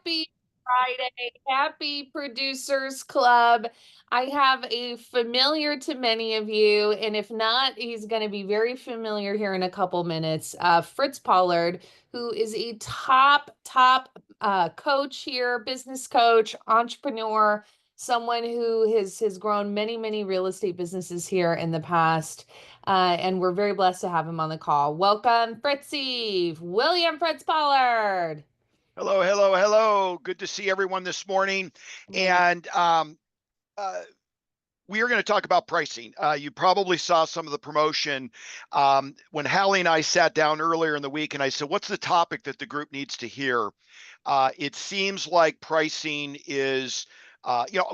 Happy Friday. Happy Producers Club. I have a familiar to many of you, and if not, he's going to be very familiar here in a couple minutes. Fritz Pollard, who is a top coach here, business coach, entrepreneur, someone who has grown many real estate businesses here in the past. And we're very blessed to have him on the call. Welcome, Fritzy, William Fritz Pollard. Hello, hello, hello. Good to see everyone this morning. And uh, we are going to talk about pricing. You probably saw some of the promotion when Halley and I sat down earlier in the week, and I said, what's the topic that the group needs to hear? It seems like pricing is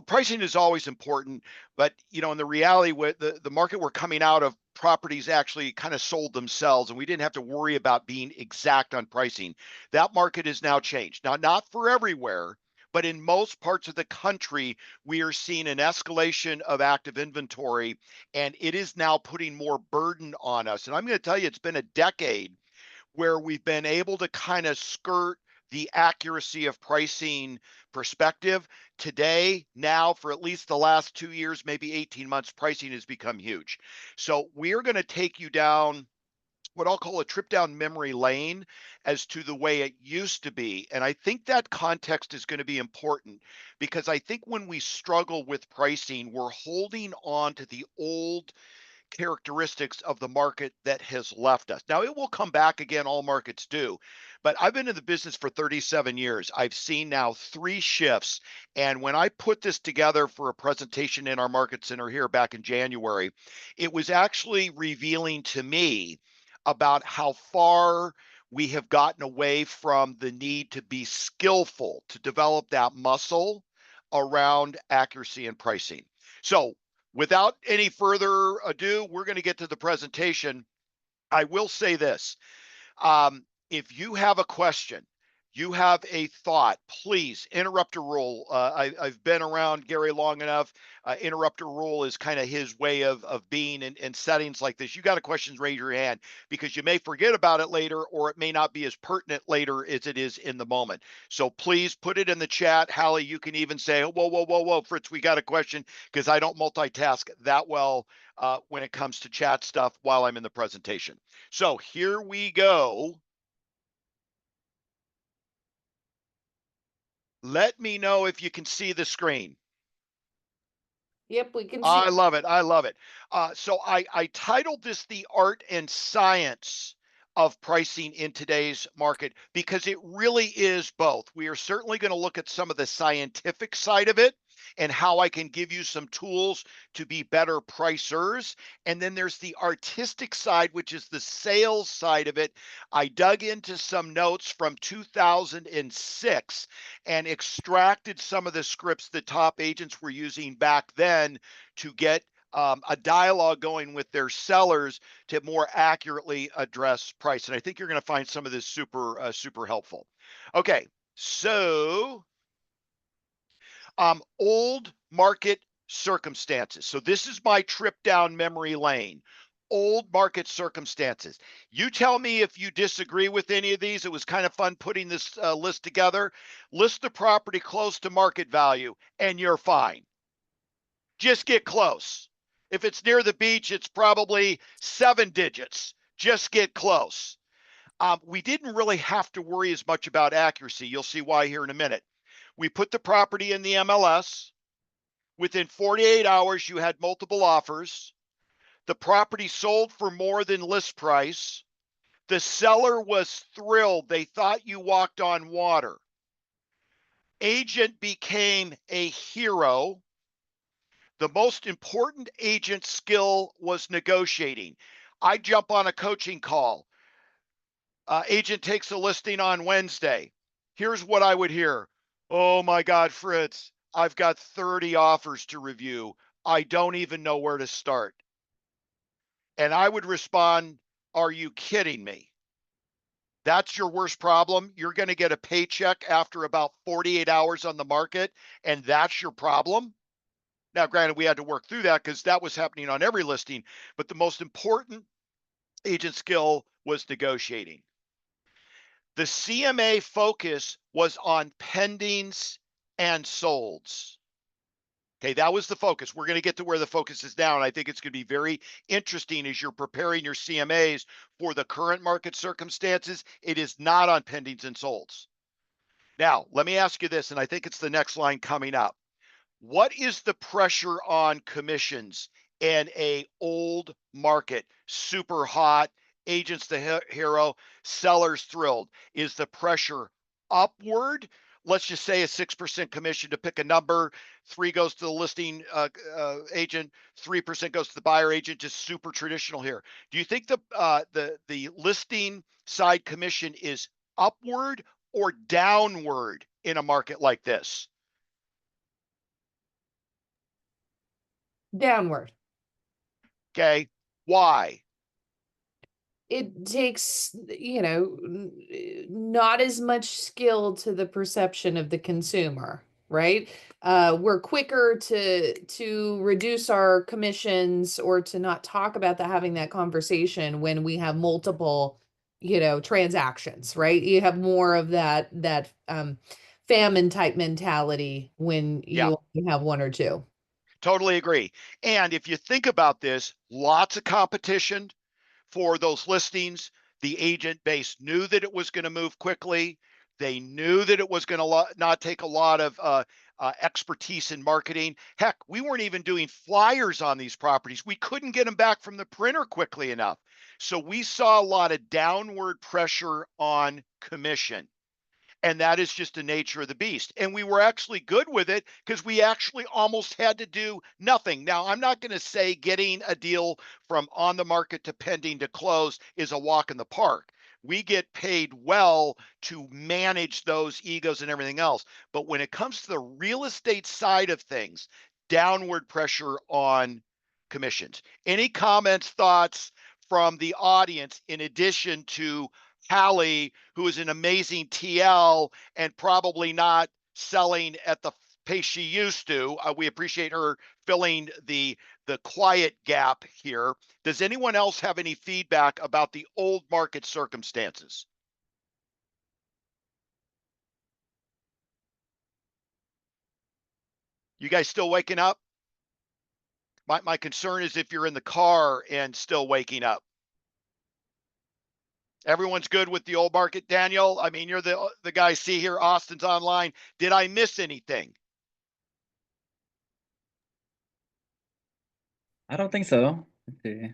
pricing is always important, but in the reality with the market we're coming out of, properties actually kind of sold themselves, and we didn't have to worry about being exact on pricing. That market has now changed. Now, not for everywhere, but in most parts of the country, we are seeing an escalation of active inventory, and it is now putting more burden on us. And I'm going to tell you, it's been a decade where we've been able to kind of skirt the accuracy of pricing perspective. Today, now, for at least the last 2 years, maybe 18 months, pricing has become huge. So we're going to take you down what I'll call a trip down memory lane as to the way it used to be. And I think that context is going to be important, because I think when we struggle with pricing, we're holding on to the old characteristics of the market that has left us. Now, it will come back again, all markets do, but I've been in the business for 37 years. I've seen now 3 shifts. And when I put this together for a presentation in our market center here back in January, it was actually revealing to me about how far we have gotten away from the need to be skillful, to develop that muscle around accuracy and pricing. So without any further ado, we're going to get to the presentation. I will say this. If you have a question, you have a thought, please interrupt a rule. I've been around Gary long enough. Interrupt a rule is kind of his way of being in settings like this. You got a question, raise your hand, because you may forget about it later, or it may not be as pertinent later as it is in the moment. So please put it in the chat. Halley, you can even say, whoa, Fritz, we got a question, because I don't multitask that well when it comes to chat stuff while I'm in the presentation. So here we go. Let me know if you can see the screen. Yep, we can see. I love it. I love it. So I titled this The Art and Science of Pricing in Today's Market, because it really is both. We are certainly going to look at some of the scientific side of it and how I can give you some tools to be better pricers. And then there's the artistic side, which is the sales side of it. I dug into some notes from 2006 and extracted some of the scripts that top agents were using back then to get a dialogue going with their sellers to more accurately address price. And I think you're going to find some of this super helpful. Okay, so old market circumstances. So this is my trip down memory lane. Old market circumstances. You tell me if you disagree with any of these. It was kind of fun putting this list together. List the property close to market value, and you're fine. Just get close. If it's near the beach, it's probably 7 digits. Just get close. We didn't really have to worry as much about accuracy. You'll see why here in a minute. We put the property in the MLS. Within 48 hours, you had multiple offers. The property sold for more than list price. The seller was thrilled. They thought you walked on water. Agent became a hero. The most important agent skill was negotiating. I jump on a coaching call. Agent takes a listing on Wednesday. Here's what I would hear. Oh my God, Fritz, I've got 30 offers to review. I don't even know where to start. And I would respond, are you kidding me? That's your worst problem. You're going to get a paycheck after about 48 hours on the market, and that's your problem. Now, granted, we had to work through that because that was happening on every listing, but the most important agent skill was negotiating. The CMA focus was on pendings and solds. Okay, that was the focus. We're going to get to where the focus is now, and I think it's going to be very interesting as you're preparing your CMAs for the current market circumstances. It is not on pendings and solds. Now, let me ask you this, and I think it's the next line coming up. What is the pressure on commissions in a old market? Super hot, agents the hero, sellers thrilled. Is the pressure upward? Let's just say a 6% commission to pick a number. 3 goes to the listing agent, 3% goes to the buyer agent. Just super traditional here. Do you think the listing side commission is upward or downward in a market like this? Downward. Okay. Why? It takes, not as much skill to the perception of the consumer, right? We're quicker to reduce our commissions or to not talk about having that conversation when we have multiple, transactions, right? You have more of that famine type mentality when Yeah, you only have one or two. totally agree. And if you think about this, lots of competition for those listings. The agent base knew that it was going to move quickly. They knew that it was going to not take a lot of expertise in marketing. Heck, we weren't even doing flyers on these properties. We couldn't get them back from the printer quickly enough. So we saw a lot of downward pressure on commission. And that is just the nature of the beast. And we were actually good with it because we actually almost had to do nothing. Now, I'm not going to say getting a deal from on the market to pending to close is a walk in the park. We get paid well to manage those egos and everything else. But when it comes to the real estate side of things, downward pressure on commissions. Any comments, thoughts from the audience in addition to Halley, who is an amazing TL and probably not selling at the pace she used to? We appreciate her filling the quiet gap here. Does anyone else have any feedback about the old market circumstances? You guys still waking up? My concern is if you're in the car and still waking up. Everyone's good with the old market, Daniel. I mean, you're the guy. See here, Austin's online. Did I miss anything? I don't think so. Let's see.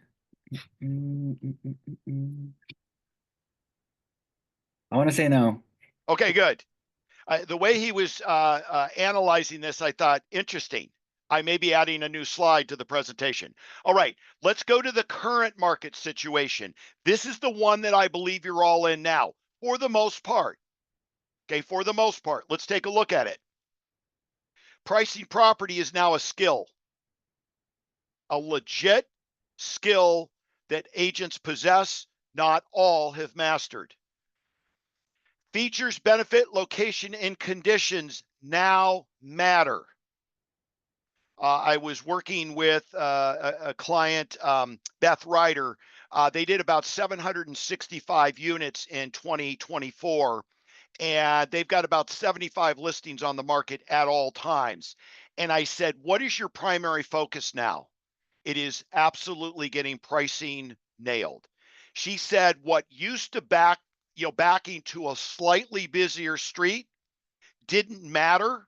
Mm, mm, mm, mm, mm. I want to say no. Okay, good. The way he was analyzing this, I thought interesting. I may be adding a new slide to the presentation. All right, let's go to the current market situation. This is the one that I believe you're all in now, for the most part. Okay, for the most part, let's take a look at it. Pricing property is now a skill, a legit skill that agents possess, not all have mastered. Features, benefit, location, and conditions now matter. I was working with a client, Beth Ryder. They did about 765 units in 2024, and they've got about 75 listings on the market at all times. And I said, what is your primary focus now? It is absolutely getting pricing nailed. She said, what used to backing to a slightly busier street didn't matter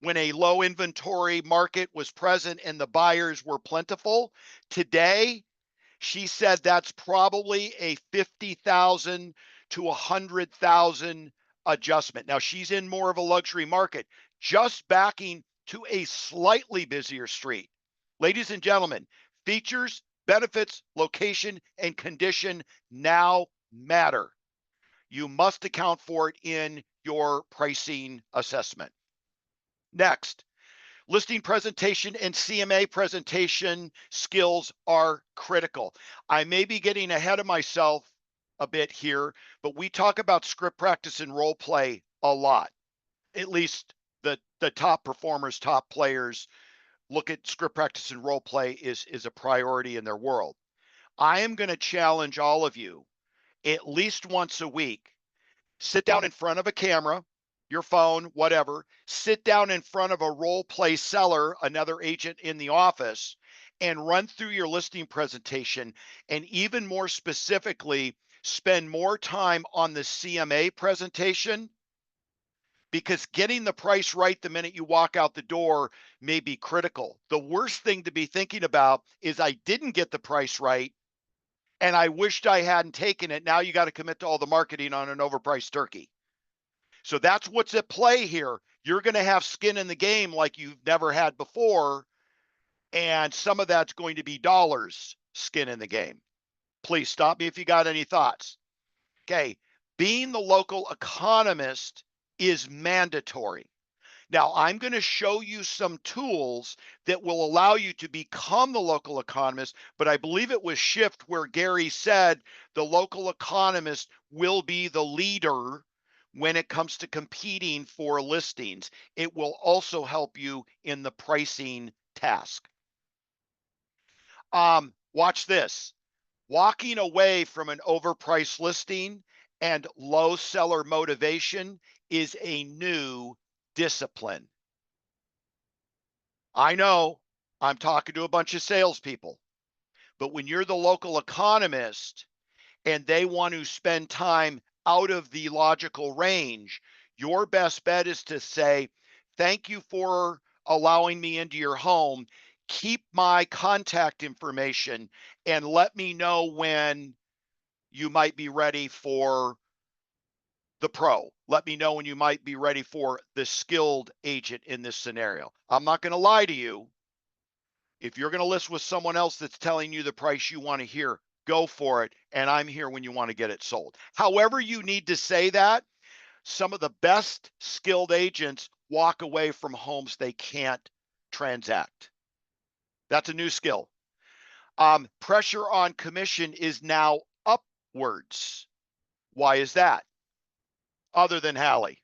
when a low inventory market was present and the buyers were plentiful. Today, she said that's probably a 50,000 to 100,000 adjustment. Now she's in more of a luxury market, just backing to a slightly busier street. Ladies and gentlemen, features, benefits, location, and condition now matter. You must account for it in your pricing assessment. Next, listing presentation and CMA presentation skills are critical. I may be getting ahead of myself a bit here, but we talk about script practice and role play a lot. At least the top performers, top players look at script practice and role play is a priority in their world. I am going to challenge all of you at least once a week sit down in front of a camera, your phone, whatever, sit down in front of a role play seller, another agent in the office, and run through your listing presentation. And even more specifically, spend more time on the CMA presentation, because getting the price right the minute you walk out the door may be critical. The worst thing to be thinking about is I didn't get the price right and I wished I hadn't taken it. Now you got to commit to all the marketing on an overpriced turkey. So that's what's at play here. You're going to have skin in the game like you've never had before. And some of that's going to be dollars skin in the game. Please stop me if you got any thoughts. Okay. Being the local economist is mandatory. Now, I'm going to show you some tools that will allow you to become the local economist, but I believe it was Shift where Gary said the local economist will be the leader when it comes to competing for listings. It will also help you in the pricing task. Watch this. Walking away from an overpriced listing and low seller motivation is a new discipline. I know I'm talking to a bunch of salespeople, but when you're the local economist and they want to spend time out of the logical range, your best bet is to say, thank you for allowing me into your home. Keep my contact information and let me know when you might be ready for the pro. Let me know when you might be ready for the skilled agent in this scenario. I'm not going to lie to you. If you're going to list with someone else that's telling you the price you want to hear, go for it. And I'm here when you want to get it sold. However you need to say that, some of the best skilled agents walk away from homes they can't transact. That's a new skill. Pressure on commission is now upwards. Why is that? Other than Halley.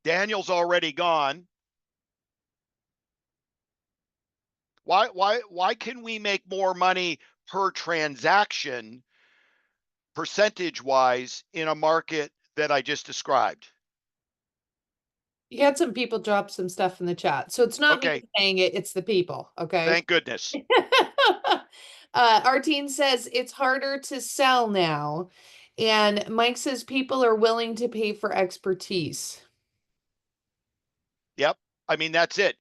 Daniel's already gone. Why can we make more money per transaction percentage wise in a market that I just described? You had some people drop some stuff in the chat. So it's not me Okay, saying it, it's the people. Okay. thank goodness. Artine says it's harder to sell now. And Mike says people are willing to pay for expertise. Yep. I mean, that's it.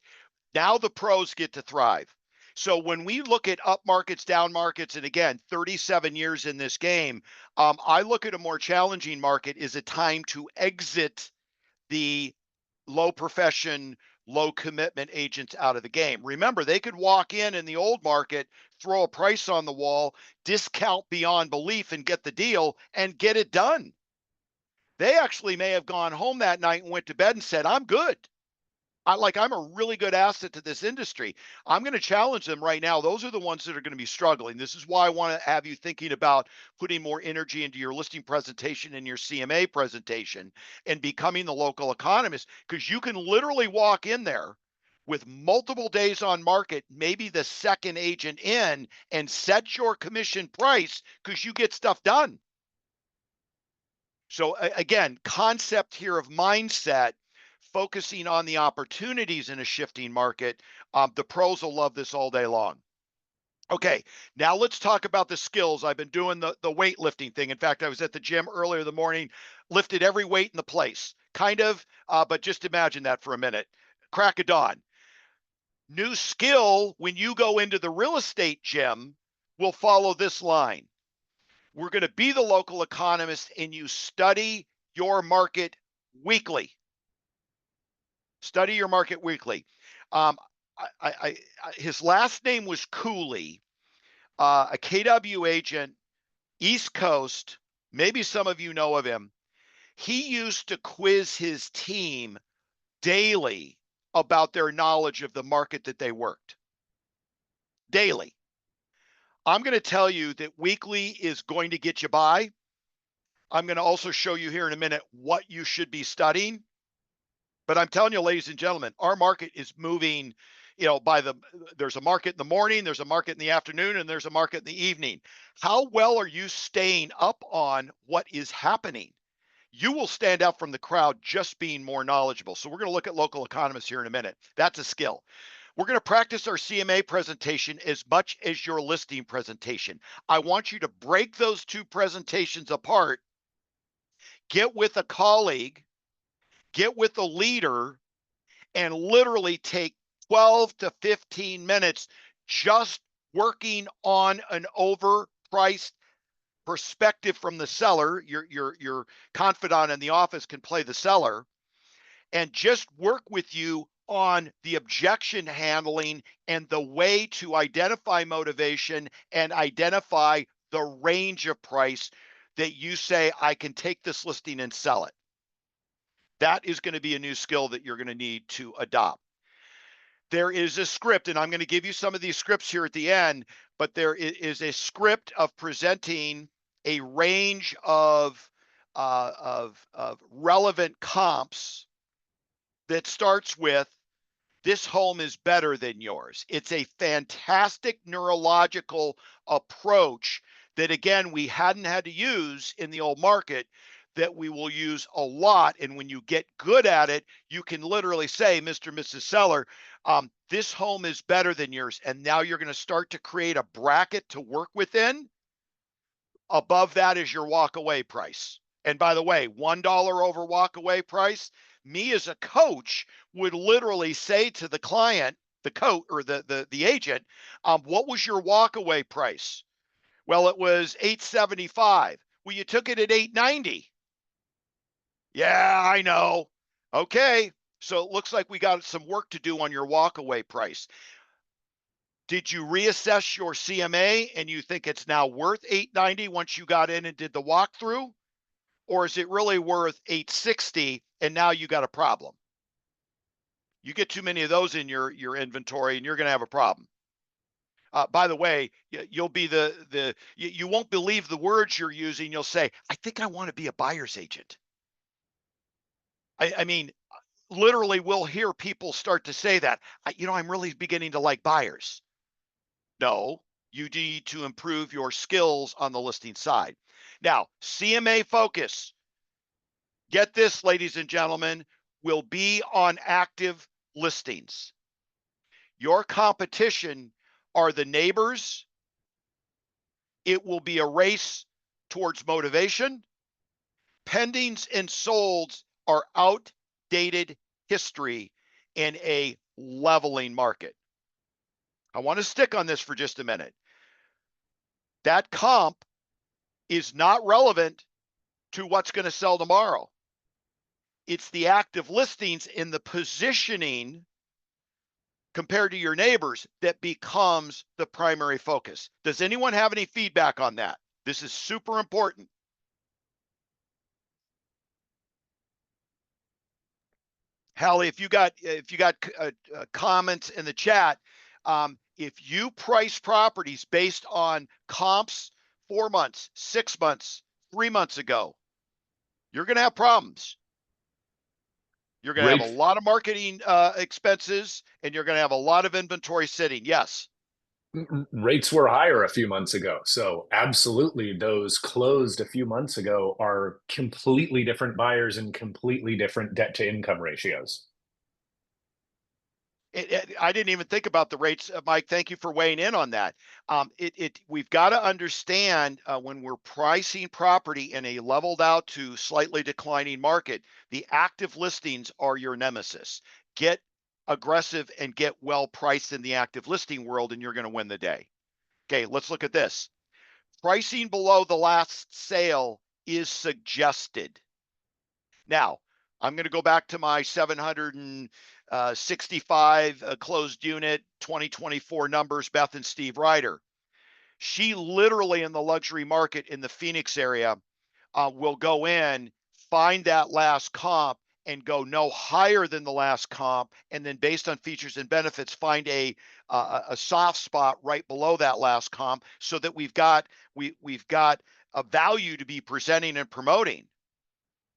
Now the pros get to thrive. So when we look at up markets, down markets, and again, 37 years in this game, I look at a more challenging market is a time to exit the low profession, low commitment agents out of the game. Remember, they could walk in the old market, throw a price on the wall, discount beyond belief and get the deal and get it done. They actually may have gone home that night and went to bed and said, I'm good. I'm a really good asset to this industry. I'm going to challenge them right now. Those are the ones that are going to be struggling. This is why I want to have you thinking about putting more energy into your listing presentation and your CMA presentation and becoming the local economist, because you can literally walk in there with multiple days on market, maybe the second agent in, and set your commission price because you get stuff done. So again, concept here of mindset, focusing on the opportunities in a shifting market. The pros will love this all day long. Okay, now let's talk about the skills. I've been doing the weightlifting thing. In fact, I was at the gym earlier in the morning, lifted every weight in the place, kind of, but just imagine that for a minute. Crack of dawn. New skill when you go into the real estate gym will follow this line. We're going to be the local economist and you study your market weekly. Study your market weekly. His last name was Cooley, a KW agent, East Coast. Maybe some of you know of him. He used to quiz his team daily about their knowledge of the market that they worked. Daily. I'm going to tell you that weekly is going to get you by. I'm going to also show you here in a minute what you should be studying. But I'm telling you, ladies and gentlemen, our market is moving there's a market in the morning, there's a market in the afternoon, and there's a market in the evening. How well are you staying up on what is happening? You will stand out from the crowd just being more knowledgeable. So we're going to look at local economists here in a minute. That's a skill. We're going to practice our CMA presentation as much as your listing presentation. I want you to break those two presentations apart, get with a colleague, get with a leader, and literally take 12 to 15 minutes just working on an overpriced perspective from the seller. Your confidant in the office can play the seller and just work with you on the objection handling and the way to identify motivation and identify the range of price that you say, I can take this listing and sell it. That is going to be a new skill that you're going to need to adopt. There is a script, and I'm going to give you some of these scripts here at the end, but there is a script of presenting a range of relevant comps that starts with, this home is better than yours. It's a fantastic neurological approach that, again, we hadn't had to use in the old market, that we will use a lot. And when you get good at it, you can literally say, Mr. and Mrs. Seller, this home is better than yours. And now you're going to start to create a bracket to work within. Above that is your walk away price. And by the way, $1 over walk away price, me as a coach would literally say to the client, the coach or the agent, what was your walk away price? Well, it was $875. Well, you took it at $890. Yeah, I know. Okay. So it looks like we got some work to do on your walk away price. Did you reassess your CMA and you think it's now worth $890 once you got in and did the walkthrough? Or is it really worth $860 and now you got a problem? You get too many of those in your inventory and you're going to have a problem. By the way, you'll be you won't believe the words you're using. You'll say, I think I want to be a buyer's agent. I mean, literally we'll hear people start to say that, I'm really beginning to like buyers. No, you need to improve your skills on the listing side. Now, CMA focus, get this, ladies and gentlemen, will be on active listings. Your competition are the neighbors. It will be a race towards motivation. Pendings and solds are outdated history in a leveling market. I want to stick on this for just a minute. That comp is not relevant to what's going to sell tomorrow. It's the active listings in the positioning compared to your neighbors that becomes the primary focus. Does anyone have any feedback on that? This is super important. Halley, if you got comments in the chat, if you price properties based on comps 4 months, 6 months, 3 months ago, you're going to have problems. You're going to have a lot of marketing expenses, and you're going to have a lot of inventory sitting. Yes. Rates were higher a few months ago. So absolutely, those closed a few months ago are completely different buyers and completely different debt to income ratios. I didn't even think about the rates, Mike. Thank you for weighing in on that. We've got to understand when we're pricing property in a leveled out to slightly declining market, the active listings are your nemesis. Get aggressive and get well priced in the active listing world, and you're going to win the day. Okay, let's look at this. Pricing below the last sale is suggested. Now, I'm going to go back to my 765 closed unit 2024 numbers, Beth and Steve Ryder. She literally in the luxury market in the Phoenix area will go in, find that last comp and go no higher than the last comp. And then based on features and benefits, find a soft spot right below that last comp so that we've got a value to be presenting and promoting.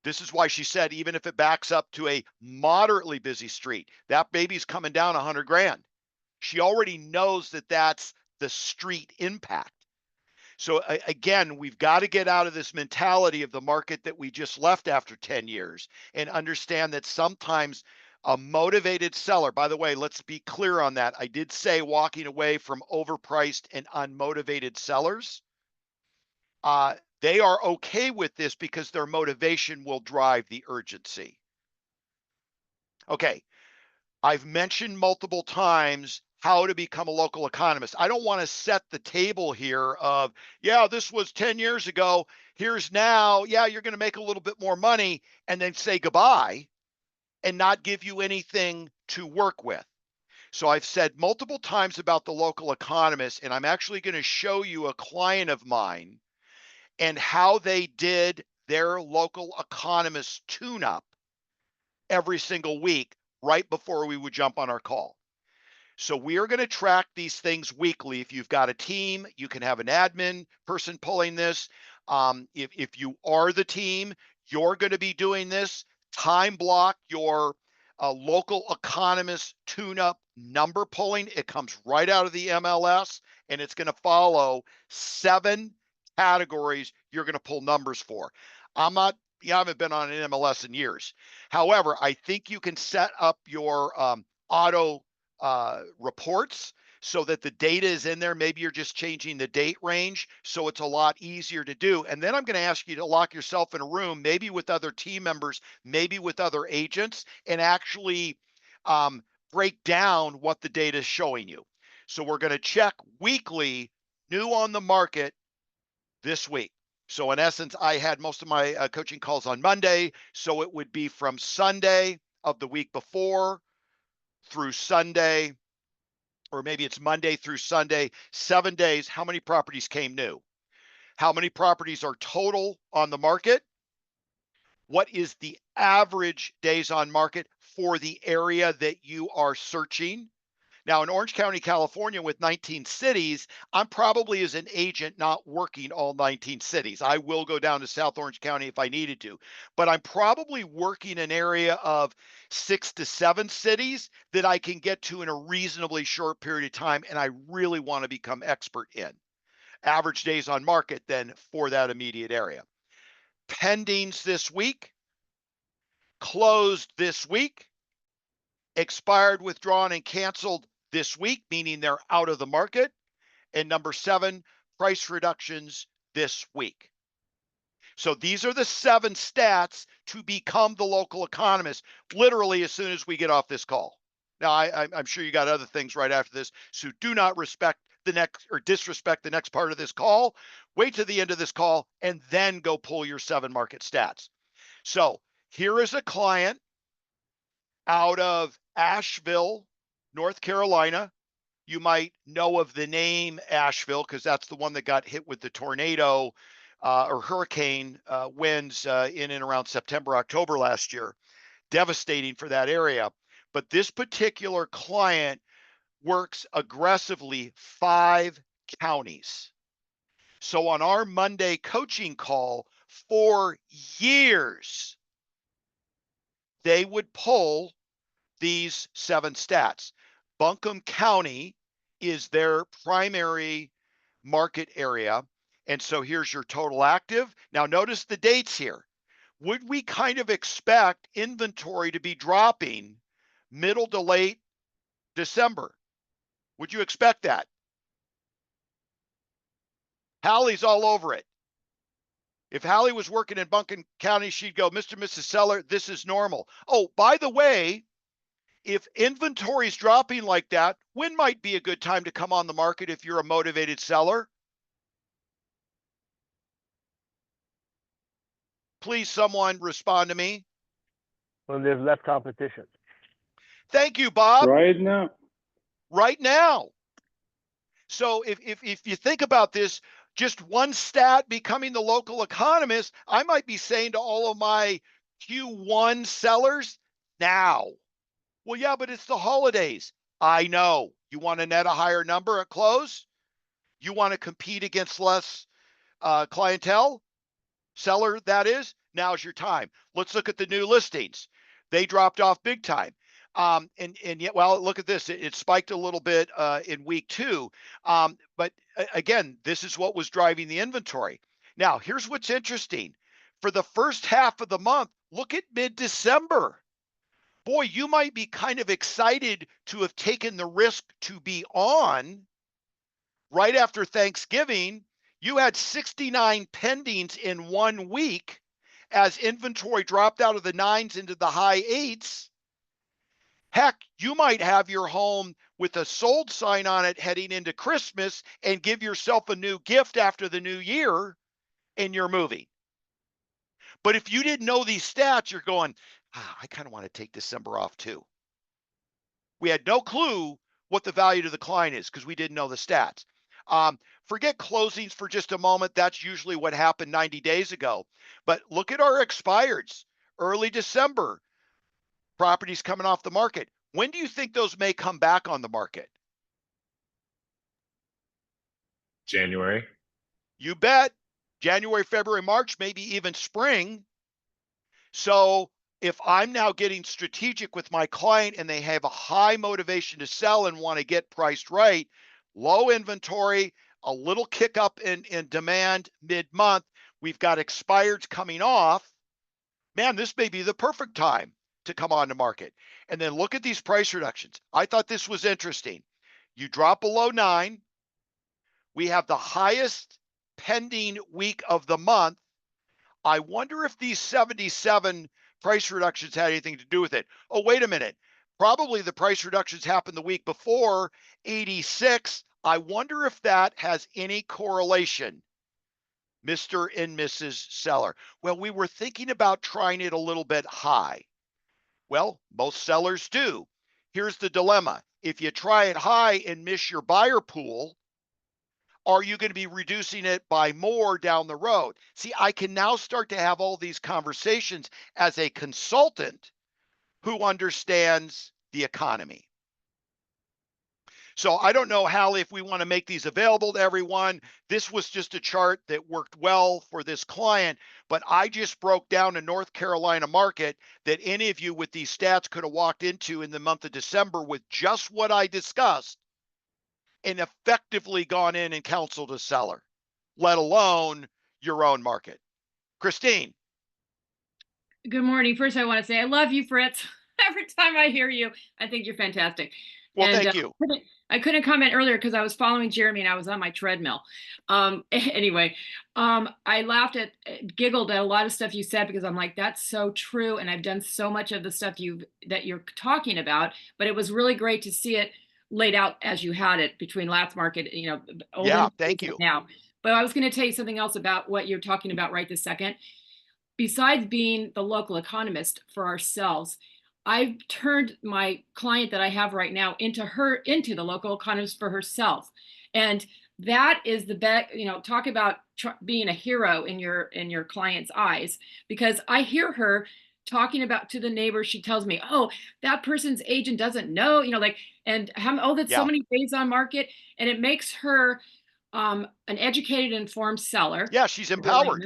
This is why she said, even if it backs up to a moderately busy street, that baby's coming down 100 grand. She already knows that that's the street impact. So again, we've got to get out of this mentality of the market that we just left after 10 years and understand that sometimes a motivated seller, by the way, let's be clear on that. I did say walking away from overpriced and unmotivated sellers. They are okay with this because their motivation will drive the urgency. Okay, I've mentioned multiple times how to become a local economist. I don't want to set the table here of, yeah, this was 10 years ago. Here's now, yeah, you're going to make a little bit more money and then say goodbye and not give you anything to work with. So I've said multiple times about the local economist, and I'm actually going to show you a client of mine and how they did their local economist tune-up every single week right before we would jump on our call. So we are going to track these things weekly. If you've got a team, you can have an admin person pulling this. If you are the team, you're going to be doing this. Time block your local economist tune-up number pulling. It comes right out of the MLS, and it's going to follow 7 categories you're going to pull numbers for. I haven't been on an MLS in years. However, I think you can set up your auto reports so that the data is in there. Maybe you're just changing the date range, so it's a lot easier to do. And then I'm going to ask you to lock yourself in a room, maybe with other team members, maybe with other agents, and actually break down what the data is showing you. So we're going to check weekly new on the market this week. So in essence, I had most of my coaching calls on Monday, so it would be from Sunday of the week before through Sunday, or maybe it's Monday through Sunday, 7 days. How many properties came new? How many properties are total on the market? What is the average days on market for the area that you are searching? Now, in Orange County, California, with 19 cities, I'm probably as an agent not working all 19 cities. I will go down to South Orange County if I needed to, but I'm probably working an area of 6 to 7 cities that I can get to in a reasonably short period of time, and I really want to become expert in. Average days on market then for that immediate area. Pendings this week, closed this week, expired, withdrawn, and canceled this week, meaning they're out of the market. And number 7, price reductions this week. So these are the 7 stats to become the local economist, literally as soon as we get off this call. Now, I'm sure you got other things right after this, so do not respect the next or disrespect the next part of this call. Wait to the end of this call and then go pull your 7 market stats. So here is a client out of Asheville, North Carolina. You might know of the name Asheville because that's the one that got hit with the tornado or hurricane winds in and around September, October last year. Devastating for that area. But this particular client works aggressively 5 counties. So on our Monday coaching call, for years, they would pull these 7 stats. Buncombe County is their primary market area. And so here's your total active. Now notice the dates here. Would we kind of expect inventory to be dropping middle to late December? Would you expect that? Halley's all over it. If Halley was working in Buncombe County, she'd go, Mr. and Mrs. Seller, this is normal. Oh, by the way, if inventory is dropping like that, when might be a good time to come on the market if you're a motivated seller? Please, someone respond to me. When there's less competition. Thank you, Bob. Right now. Right now. So if you think about this, just one stat becoming the local economist, I might be saying to all of my Q1 sellers now. Well, yeah, but it's the holidays. I know. You want to net a higher number at close? You want to compete against less clientele? Seller, that is. Now's your time. Let's look at the new listings. They dropped off big time. And yet, well, look at this. It spiked a little bit in week 2. But again, this is what was driving the inventory. Now, here's what's interesting. For the first half of the month, look at mid-December. Boy, you might be kind of excited to have taken the risk to be on right after Thanksgiving. You had 69 pendings in 1 week as inventory dropped out of the 9s into the high 8s. Heck, you might have your home with a sold sign on it heading into Christmas and give yourself a new gift after the new year and you're moving. But if you didn't know these stats, you're going, I kind of want to take December off too. We had no clue what the value to the client is because we didn't know the stats. Forget closings for just a moment. That's usually what happened 90 days ago. But look at our expireds. Early December, properties coming off the market. When do you think those may come back on the market? January. You bet. January, February, March, maybe even spring. So if I'm now getting strategic with my client and they have a high motivation to sell and want to get priced right, low inventory, a little kick up in demand mid-month, we've got expireds coming off, man, this may be the perfect time to come on the market. And then look at these price reductions. I thought this was interesting. You drop below 9. We have the highest pending week of the month. I wonder if these 77 price reductions had anything to do with it. Oh, wait a minute. Probably the price reductions happened the week before, 86. I wonder if that has any correlation, Mr. and Mrs. Seller. Well, we were thinking about trying it a little bit high. Well, most sellers do. Here's the dilemma. If you try it high and miss your buyer pool, are you going to be reducing it by more down the road? See, I can now start to have all these conversations as a consultant who understands the economy. So I don't know, Halley, if we want to make these available to everyone. This was just a chart that worked well for this client, but I just broke down a North Carolina market that any of you with these stats could have walked into in the month of December with just what I discussed and effectively gone in and counseled a seller, let alone your own market. Christine. Good morning. First, I want to say I love you, Fritz. Every time I hear you, I think you're fantastic. Well, thank you. I couldn't comment earlier because I was following Jeremy and I was on my treadmill. Anyway, I giggled at a lot of stuff you said because I'm like, that's so true. And I've done so much of the stuff that you're talking about, but it was really great to see it laid out as you had it between last market, Yeah, thank you. Now, but I was going to tell you something else about what you're talking about right this second. Besides being the local economist for ourselves, I've turned my client that I have right now into the local economist for herself. And that is the best, talk about being a hero in your client's eyes, because I hear her talking about to the neighbor. She tells me, oh, that person's agent doesn't know, that's so many days on market. And it makes her an educated, informed seller. Yeah, she's empowered.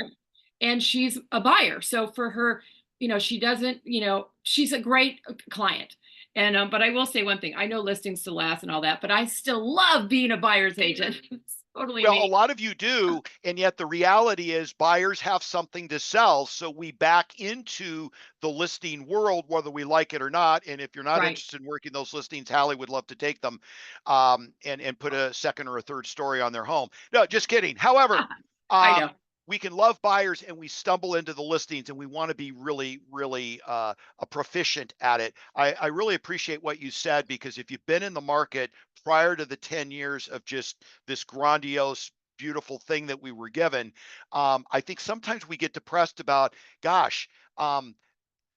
And she's a buyer. So for her, she doesn't, she's a great client. And, but I will say one thing, I know listings to last and all that, but I still love being a buyer's agent. Totally. Well, a lot of you do. And yet the reality is buyers have something to sell. So we back into the listing world, whether we like it or not. And if you're not interested in working those listings, Halley would love to take them and put a second or a third story on their home. No, just kidding. However, I know. We can love buyers and we stumble into the listings and we want to be really, really a proficient at it. I really appreciate what you said, because if you've been in the market prior to the 10 years of just this grandiose, beautiful thing that we were given, I think sometimes we get depressed about, gosh,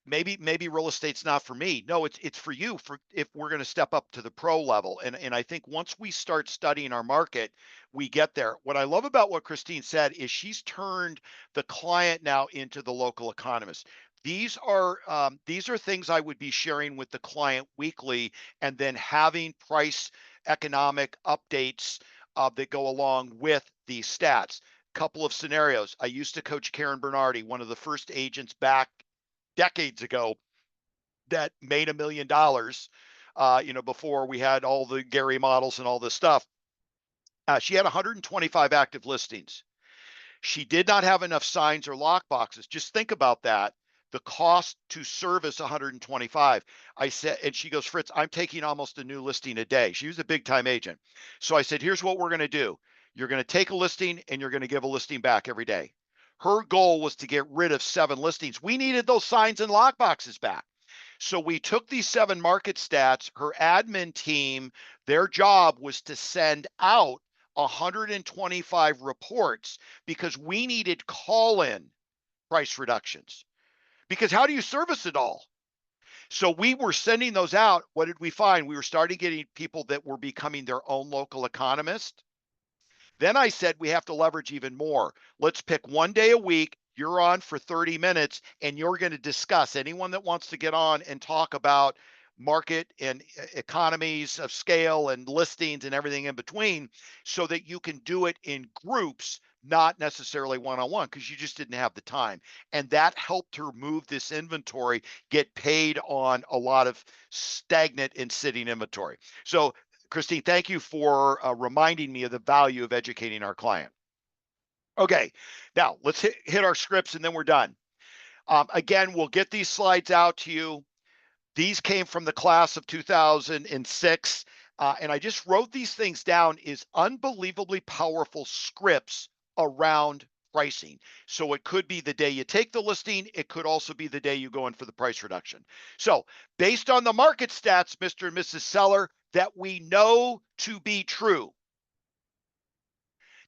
maybe real estate's not for me. No, it's for you, for if we're going to step up to the pro level. And I think once we start studying our market, we get there. What I love about what Christine said is she's turned the client now into the local economist. These are things I would be sharing with the client weekly, and then having price economic updates that go along with these stats. Couple of scenarios. I used to coach Karen Bernardi, one of the first agents back decades ago that made $1 million, before we had all the Gary models and all this stuff. She had 125 active listings. She did not have enough signs or lock boxes. Just think about that. The cost to service 125. I said, and she goes, Fritz, I'm taking almost a new listing a day. She was a big time agent. So I said, here's what we're going to do. You're going to take a listing and you're going to give a listing back every day. Her goal was to get rid of 7 listings. We needed those signs and lock boxes back. So we took these 7 market stats. Her admin team, their job was to send out 125 reports because we needed call-in price reductions. Because how do you service it all? So we were sending those out. What did we find? We were starting getting people that were becoming their own local economist. Then I said, we have to leverage even more. Let's pick one day a week. You're on for 30 minutes and you're going to discuss. Anyone that wants to get on and talk about market and economies of scale and listings and everything in between, so that you can do it in groups, not necessarily one-on-one, because you just didn't have the time. And that helped her move this inventory, get paid on a lot of stagnant and sitting inventory. So Christine, thank you for reminding me of the value of educating our client. Okay, now let's hit our scripts and then we're done. Again, we'll get these slides out to you. These came from the class of 2006, and I just wrote these things down as unbelievably powerful scripts around pricing. So it could be the day you take the listing. It could also be the day you go in for the price reduction. So based on the market stats, Mr. and Mrs. Seller, that we know to be true.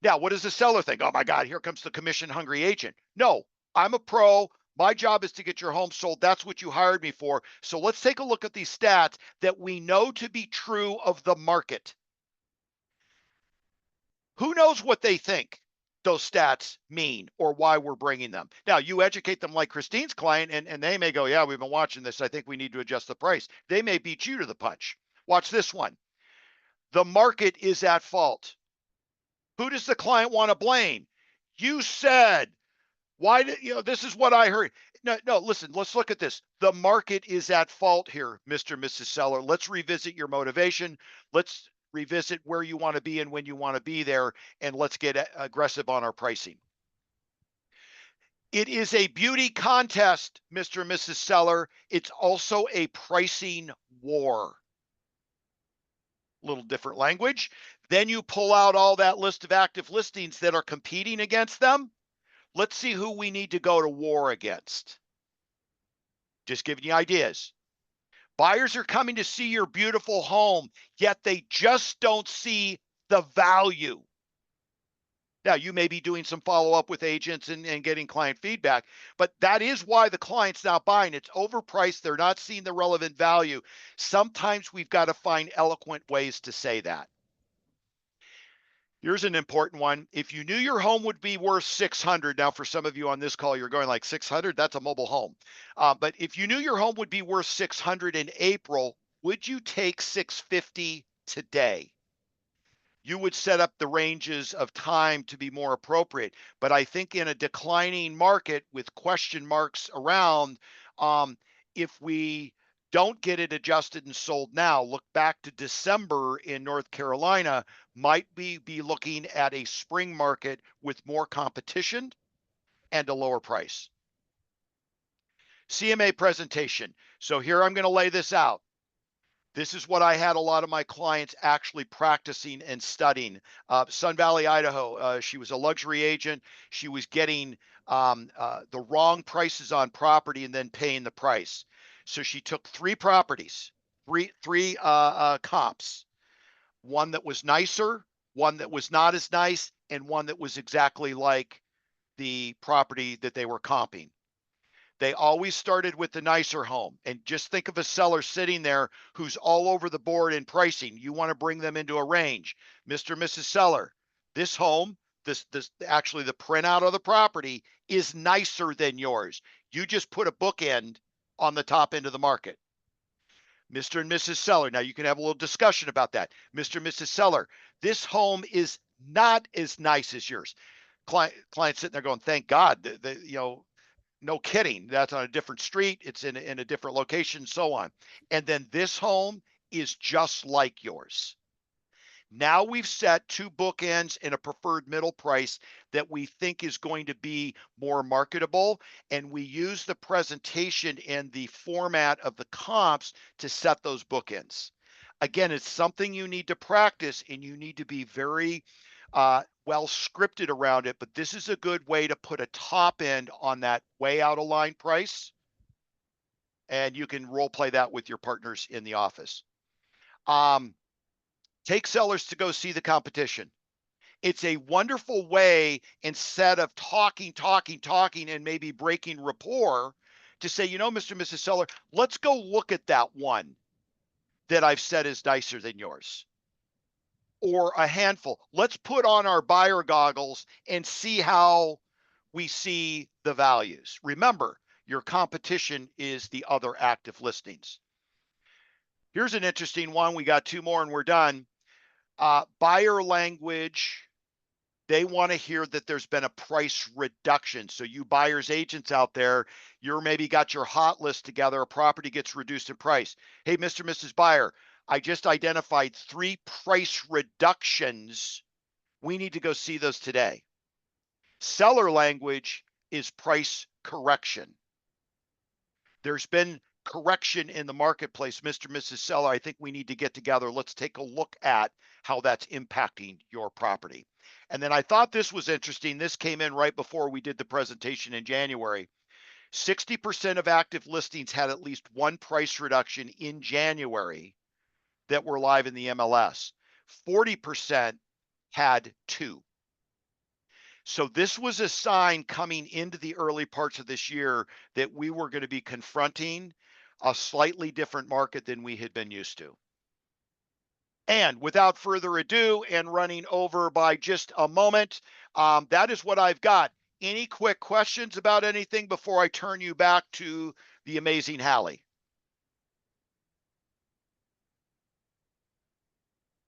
Now, what does the seller think? Oh my God, here comes the commission hungry agent. No, I'm a pro. My job is to get your home sold. That's what you hired me for. So let's take a look at these stats that we know to be true of the market. Who knows what they think those stats mean or why we're bringing them? Now, you educate them like Christine's client, and they may go, yeah, we've been watching this. I think we need to adjust the price. They may beat you to the punch. Watch this one. The market is at fault. Who does the client want to blame? You said, why did, this is what I heard. No, listen, let's look at this. The market is at fault here, Mr. and Mrs. Seller. Let's revisit your motivation. Let's revisit where you want to be and when you want to be there, and let's get aggressive on our pricing. It is a beauty contest, Mr. and Mrs. Seller. It's also a pricing war. Little different language. Then you pull out all that list of active listings that are competing against them. Let's see who we need to go to war against. Just giving you ideas. Buyers are coming to see your beautiful home, yet they just don't see the value. Now, you may be doing some follow-up with agents and getting client feedback, but that is why the client's not buying. It's overpriced. They're not seeing the relevant value. Sometimes we've got to find eloquent ways to say that. Here's an important one. If you knew your home would be worth 600, now for some of you on this call, you're going like 600, that's a mobile home. But if you knew your home would be worth 600 in April, would you take 650 today? You would set up the ranges of time to be more appropriate. But I think in a declining market with question marks around, if we don't get it adjusted and sold now, look back to December in North Carolina, might we be looking at a spring market with more competition and a lower price? CMA presentation. So here I'm going to lay this out. This is what I had a lot of my clients actually practicing and studying. Sun Valley, Idaho, she was a luxury agent. She was getting the wrong prices on property and then paying the price. So she took 3 properties, three comps, one that was nicer, one that was not as nice, and one that was exactly like the property that they were comping. They always started with the nicer home. And just think of a seller sitting there who's all over the board in pricing. You want to bring them into a range. Mr. and Mrs. Seller, this home, this actually the printout of the property is nicer than yours. You just put a bookend on the top end of the market. Mr. and Mrs. Seller, now you can have a little discussion about that. Mr. and Mrs. Seller, this home is not as nice as yours. Client sitting there going, thank God, No kidding. That's on a different street. It's in a different location, so on. And then this home is just like yours. Now we've set two bookends and a preferred middle price that we think is going to be more marketable. And we use the presentation and the format of the comps to set those bookends. Again, it's something you need to practice, and you need to be very well scripted around it. But this is a good way to put a top end on that way out of line price. And you can role play that with your partners in the office. Take sellers to go see the competition. It's a wonderful way, instead of talking and maybe breaking rapport, to say, you know, Mr. and Mrs. Seller, let's go look at that one that I've said is nicer than yours. Or a handful. Let's put on our buyer goggles and see how we see the values. Remember, your competition is the other active listings. Here's an interesting one. We got two more and we're done. Buyer language, they want to hear that there's been a price reduction. So you buyers agents out there, you're maybe got your hot list together, a property gets reduced in price. Hey, Mr. and Mrs. Buyer, I just identified 3 price reductions. We need to go see those today. Seller language is price correction. There's been correction in the marketplace, Mr. and Mrs. Seller. I think we need to get together. Let's take a look at how that's impacting your property. And then I thought this was interesting. This came in right before we did the presentation in January. 60% of active listings had at least one price reduction in January that were live in the MLS. 40% had 2. So this was a sign coming into the early parts of this year that we were going to be confronting a slightly different market than we had been used to. And without further ado, and running over by just a moment, that is what I've got. Any quick questions about anything before I turn you back to the amazing Halley?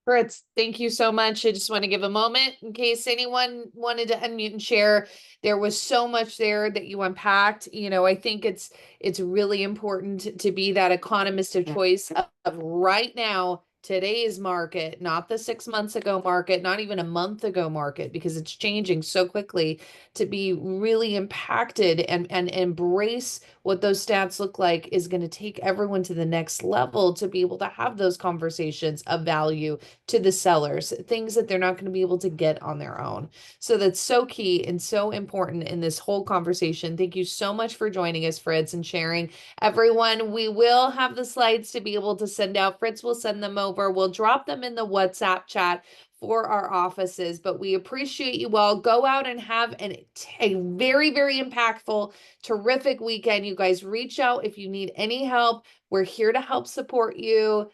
Fritz, thank you so much. I just want to give a moment in case anyone wanted to unmute and share. There was so much there that you unpacked. You know, I think it's really important to be that economist of choice of right now, today's market, not the 6 months ago market, not even a month ago market, because it's changing so quickly, to be really impacted and embrace what those stats look like is going to take everyone to the next level to be able to have those conversations of value to the sellers, things that they're not going to be able to get on their own. So that's so key and so important in this whole conversation. Thank you so much for joining us, Fritz, and sharing. Everyone, we will have the slides to be able to send out. Fritz will send them over. We'll drop them in the WhatsApp chat for our offices, but we appreciate you all. Go out and have a very, very impactful, terrific weekend. You guys reach out if you need any help. We're here to help support you.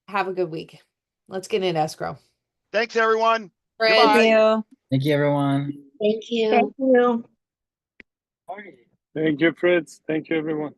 Have a good week. Let's get in escrow. Thanks, everyone. Fritz. Goodbye. Thank you. Thank you, everyone. Thank you. Thank you. Thank you, Fritz. Thank you, everyone.